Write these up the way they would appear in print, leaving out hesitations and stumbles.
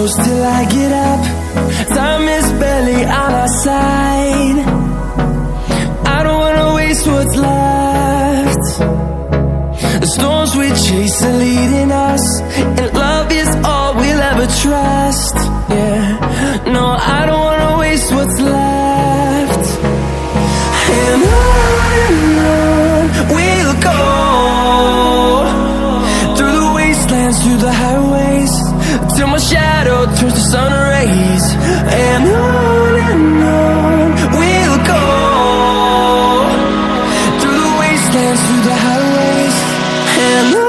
close till I get up. Time is barely on our side. I don't wanna waste what's left. The storms we chase are leading us, and love is all we'll ever trust. Yeah, no, I don't wanna waste what's left. And on we'll go, through the wastelands, through the highways, till my shadow turns to sun rays. And on we'll go, through the wastelands, through the highways, and on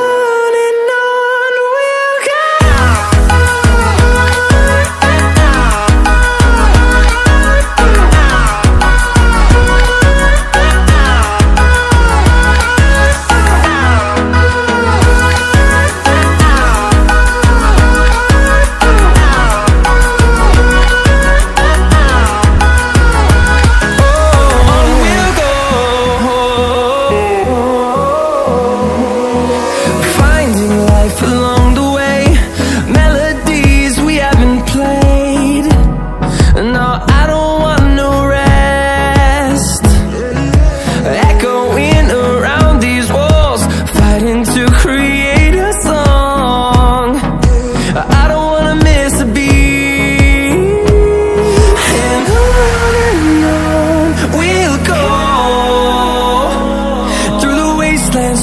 we'll go.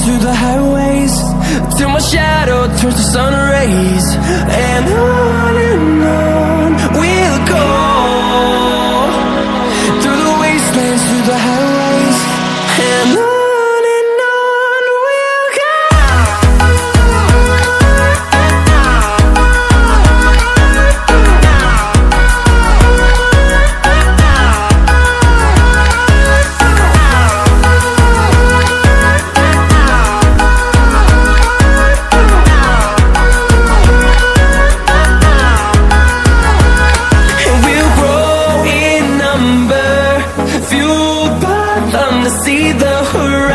Through the highways, till my shadow turns to sun rays. And on we'll go, through the wastelands, through the highways, and on we'll go. See the horizon.